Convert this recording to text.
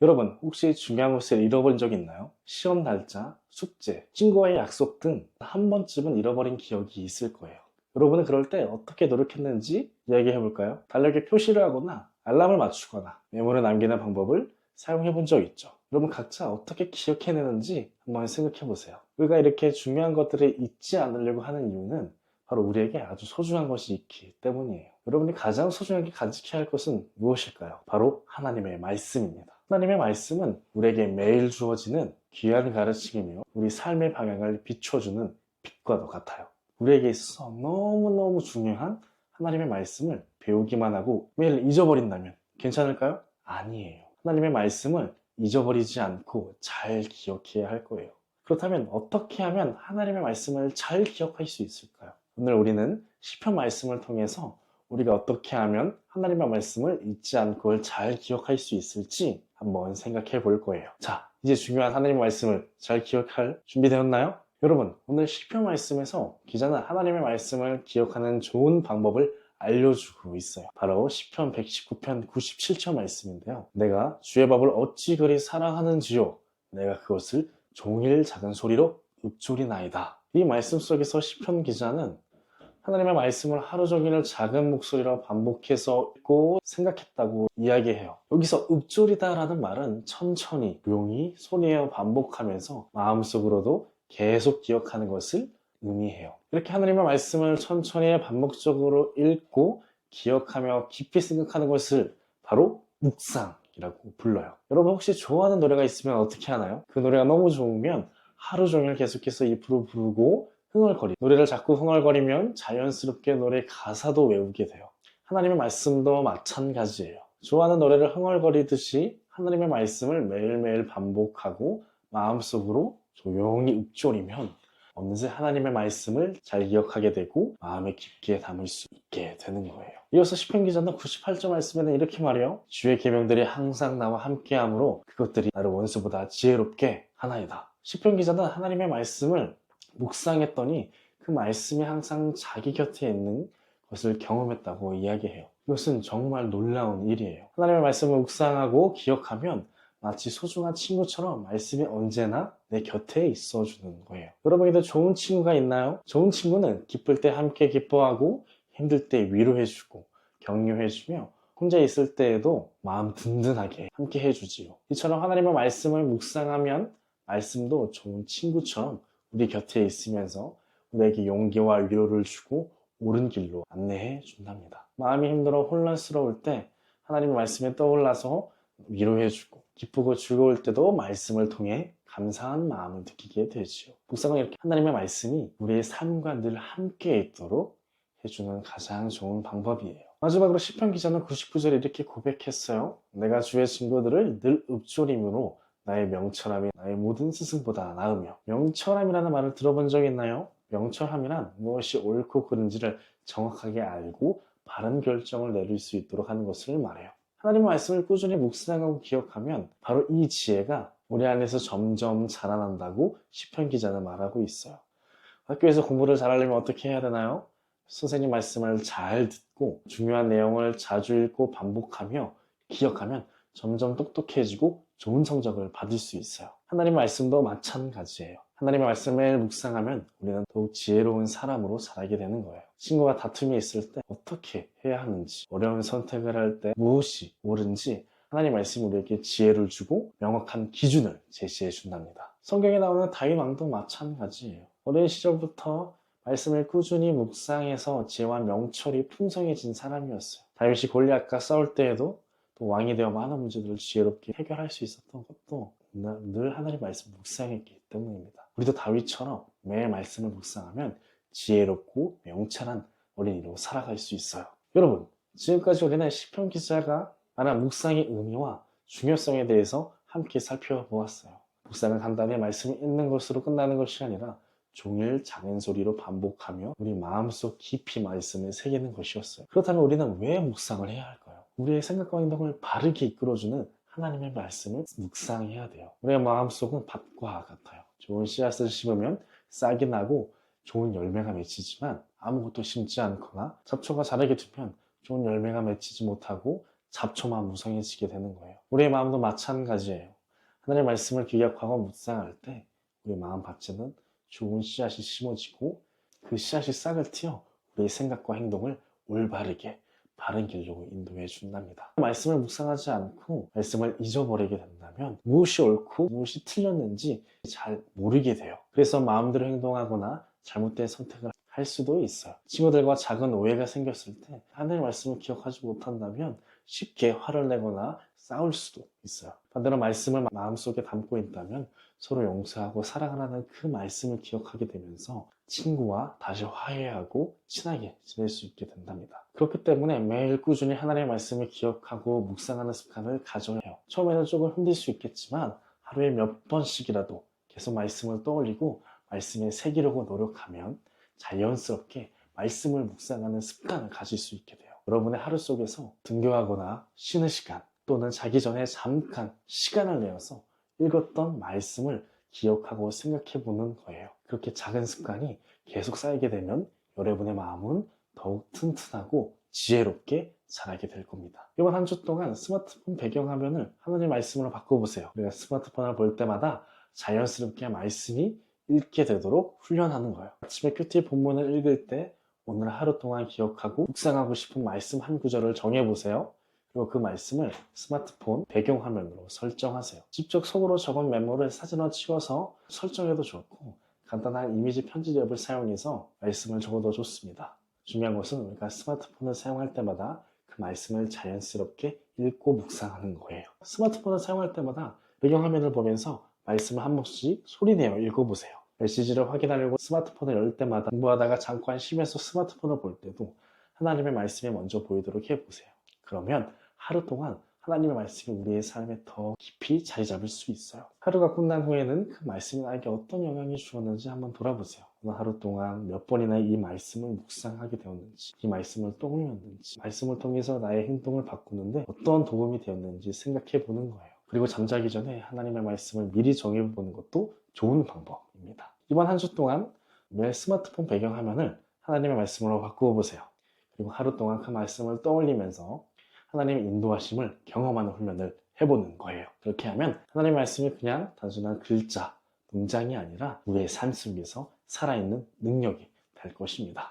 여러분, 혹시 중요한 것을 잃어버린 적 있나요? 시험 날짜, 숙제, 친구와의 약속 등 한 번쯤은 잃어버린 기억이 있을 거예요. 여러분은 그럴 때 어떻게 노력했는지 이야기해 볼까요? 달력에 표시를 하거나 알람을 맞추거나 메모를 남기는 방법을 사용해 본 적 있죠? 여러분 각자 어떻게 기억해내는지 한번 생각해 보세요. 우리가 이렇게 중요한 것들을 잊지 않으려고 하는 이유는 바로 우리에게 아주 소중한 것이 있기 때문이에요. 여러분이 가장 소중하게 간직해야 할 것은 무엇일까요? 바로 하나님의 말씀입니다. 하나님의 말씀은 우리에게 매일 주어지는 귀한 가르침이며 우리 삶의 방향을 비춰주는 빛과도 같아요. 우리에게 있어서 너무너무 중요한 하나님의 말씀을 배우기만 하고 매일 잊어버린다면 괜찮을까요? 아니에요. 하나님의 말씀을 잊어버리지 않고 잘 기억해야 할 거예요. 그렇다면 어떻게 하면 하나님의 말씀을 잘 기억할 수 있을까요? 오늘 우리는 시편 말씀을 통해서 우리가 어떻게 하면 하나님의 말씀을 잊지 않고 잘 기억할 수 있을지 한번 생각해 볼 거예요. 자, 이제 중요한 하나님의 말씀을 잘 기억할 준비되었나요? 여러분, 오늘 시편 말씀에서 기자는 하나님의 말씀을 기억하는 좋은 방법을 알려주고 있어요. 바로 시편 119편 97절 말씀인데요. 내가 주의 법을 어찌 그리 사랑하는지요. 내가 그것을 종일 작은 소리로 읊조리나이다. 이 말씀 속에서 시편 기자는 하나님의 말씀을 하루 종일 작은 목소리로 반복해서 읽고 생각했다고 이야기해요. 여기서 읊조리다라는 말은 천천히, 조용히 손이어 반복하면서 마음속으로도 계속 기억하는 것을 의미해요. 이렇게 하나님의 말씀을 천천히 반복적으로 읽고 기억하며 깊이 생각하는 것을 바로 묵상이라고 불러요. 여러분 혹시 좋아하는 노래가 있으면 어떻게 하나요? 그 노래가 너무 좋으면 하루 종일 계속해서 입으로 부르고 노래를 자꾸 흥얼거리면 자연스럽게 노래 가사도 외우게 돼요. 하나님의 말씀도 마찬가지예요. 좋아하는 노래를 흥얼거리듯이 하나님의 말씀을 매일매일 반복하고 마음속으로 조용히 읊조리면 어느새 하나님의 말씀을 잘 기억하게 되고 마음에 깊게 담을 수 있게 되는 거예요. 이어서 시편 기자는 98절 말씀에는 이렇게 말해요. 주의 계명들이 항상 나와 함께하므로 그것들이 나를 원수보다 지혜롭게 하나이다. 시편 기자는 하나님의 말씀을 묵상했더니 그 말씀이 항상 자기 곁에 있는 것을 경험했다고 이야기해요. 이것은 정말 놀라운 일이에요. 하나님의 말씀을 묵상하고 기억하면 마치 소중한 친구처럼 말씀이 언제나 내 곁에 있어주는 거예요. 여러분에게도 좋은 친구가 있나요? 좋은 친구는 기쁠 때 함께 기뻐하고 힘들 때 위로해주고 격려해주며 혼자 있을 때에도 마음 든든하게 함께 해주지요. 이처럼 하나님의 말씀을 묵상하면 말씀도 좋은 친구처럼 우리 곁에 있으면서 우리에게 용기와 위로를 주고 옳은 길로 안내해 준답니다. 마음이 힘들어 혼란스러울 때 하나님의 말씀에 떠올라서 위로해주고 기쁘고 즐거울 때도 말씀을 통해 감사한 마음을 느끼게 되지요. 묵상은 이렇게 하나님의 말씀이 우리의 삶과 늘 함께 있도록 해주는 가장 좋은 방법이에요. 마지막으로 시편 기자는 99절에 이렇게 고백했어요. 내가 주의 증거들을 늘 읊조림으로 나의 명철함이 나의 모든 스승보다 나으며. 명철함이라는 말을 들어본 적 있나요? 명철함이란 무엇이 옳고 그른지를 정확하게 알고 바른 결정을 내릴 수 있도록 하는 것을 말해요. 하나님의 말씀을 꾸준히 묵상하고 기억하면 바로 이 지혜가 우리 안에서 점점 자라난다고 시편 기자는 말하고 있어요. 학교에서 공부를 잘하려면 어떻게 해야 되나요? 선생님 말씀을 잘 듣고 중요한 내용을 자주 읽고 반복하며 기억하면 점점 똑똑해지고 좋은 성적을 받을 수 있어요. 하나님의 말씀도 마찬가지예요. 하나님의 말씀을 묵상하면 우리는 더욱 지혜로운 사람으로 자라게 되는 거예요. 친구와 다툼이 있을 때 어떻게 해야 하는지, 어려운 선택을 할 때 무엇이 옳은지 하나님의 말씀이 우리에게 지혜를 주고 명확한 기준을 제시해 준답니다. 성경에 나오는 다윗 왕도 마찬가지예요. 어린 시절부터 말씀을 꾸준히 묵상해서 지혜와 명철이 풍성해진 사람이었어요. 다윗이 골리앗과 싸울 때에도 또 왕이 되어 많은 문제들을 지혜롭게 해결할 수 있었던 것도 늘 하나님의 말씀 묵상했기 때문입니다. 우리도 다윗처럼 매일 말씀을 묵상하면 지혜롭고 명철한 어린이로 살아갈 수 있어요. 여러분, 지금까지 우리는 시편 기자가 말한 묵상의 의미와 중요성에 대해서 함께 살펴보았어요. 묵상은 간단히 말씀을 읽는 것으로 끝나는 것이 아니라 종일 작은 소리로 반복하며 우리 마음속 깊이 말씀을 새기는 것이었어요. 그렇다면 우리는 왜 묵상을 해야 할까요? 우리의 생각과 행동을 바르게 이끌어주는 하나님의 말씀을 묵상해야 돼요. 우리의 마음속은 밭과 같아요. 좋은 씨앗을 심으면 싹이 나고 좋은 열매가 맺히지만 아무것도 심지 않거나 잡초가 자라게 되면 좋은 열매가 맺히지 못하고 잡초만 무성해지게 되는 거예요. 우리의 마음도 마찬가지예요. 하나님의 말씀을 기억하고 묵상할 때 우리 마음 밭에는 좋은 씨앗이 심어지고 그 씨앗이 싹을 틔어 우리의 생각과 행동을 올바르게 바른 길로 인도해 준답니다. 말씀을 묵상하지 않고 말씀을 잊어버리게 된다면 무엇이 옳고 무엇이 틀렸는지 잘 모르게 돼요. 그래서 마음대로 행동하거나 잘못된 선택을 할 수도 있어요. 친구들과 작은 오해가 생겼을 때 하나님의 말씀을 기억하지 못한다면 쉽게 화를 내거나 싸울 수도 있어요. 반대로 말씀을 마음속에 담고 있다면 서로 용서하고 사랑하라는 그 말씀을 기억하게 되면서 친구와 다시 화해하고 친하게 지낼 수 있게 된답니다. 그렇기 때문에 매일 꾸준히 하나님의 말씀을 기억하고 묵상하는 습관을 가져야 해요. 처음에는 조금 힘들 수 있겠지만 하루에 몇 번씩이라도 계속 말씀을 떠올리고 말씀에 새기려고 노력하면 자연스럽게 말씀을 묵상하는 습관을 가질 수 있게 돼요. 여러분의 하루 속에서 등교하거나 쉬는 시간 또는 자기 전에 잠깐 시간을 내어서 읽었던 말씀을 기억하고 생각해 보는 거예요. 그렇게 작은 습관이 계속 쌓이게 되면 여러분의 마음은 더욱 튼튼하고 지혜롭게 자라게 될 겁니다. 이번 한 주 동안 스마트폰 배경화면을 하나님의 말씀으로 바꿔보세요. 우리가 스마트폰을 볼 때마다 자연스럽게 말씀이 읽게 되도록 훈련하는 거예요. 아침에 큐티 본문을 읽을 때 오늘 하루 동안 기억하고 묵상하고 싶은 말씀 한 구절을 정해보세요. 그리고 그 말씀을 스마트폰 배경화면으로 설정하세요. 직접 속으로 적은 메모를 사진으로 찍어서 설정해도 좋고 간단한 이미지 편집 앱을 사용해서 말씀을 적어도 좋습니다. 중요한 것은 우리가 스마트폰을 사용할 때마다 그 말씀을 자연스럽게 읽고 묵상하는 거예요. 스마트폰을 사용할 때마다 배경화면을 보면서 말씀을 한 번씩 소리내어 읽어보세요. 메시지를 확인하려고 스마트폰을 열 때마다 공부하다가 잠깐 쉬면서 스마트폰을 볼 때도 하나님의 말씀이 먼저 보이도록 해보세요. 그러면 하루 동안 하나님의 말씀이 우리의 삶에 더 깊이 자리 잡을 수 있어요. 하루가 끝난 후에는 그 말씀이 나에게 어떤 영향을 주었는지 한번 돌아보세요. 오늘 하루 동안 몇 번이나 이 말씀을 묵상하게 되었는지, 이 말씀을 떠올렸는지, 말씀을 통해서 나의 행동을 바꾸는데 어떤 도움이 되었는지 생각해 보는 거예요. 그리고 잠자기 전에 하나님의 말씀을 미리 정해보는 것도 좋은 방법입니다. 이번 한 주 동안 매일 스마트폰 배경화면을 하나님의 말씀으로 바꾸어 보세요. 그리고 하루 동안 그 말씀을 떠올리면서 하나님의 인도하심을 경험하는 훈련을 해보는 거예요. 그렇게 하면 하나님의 말씀이 그냥 단순한 글자, 문장이 아니라 우리의 삶 속에서 살아있는 능력이 될 것입니다.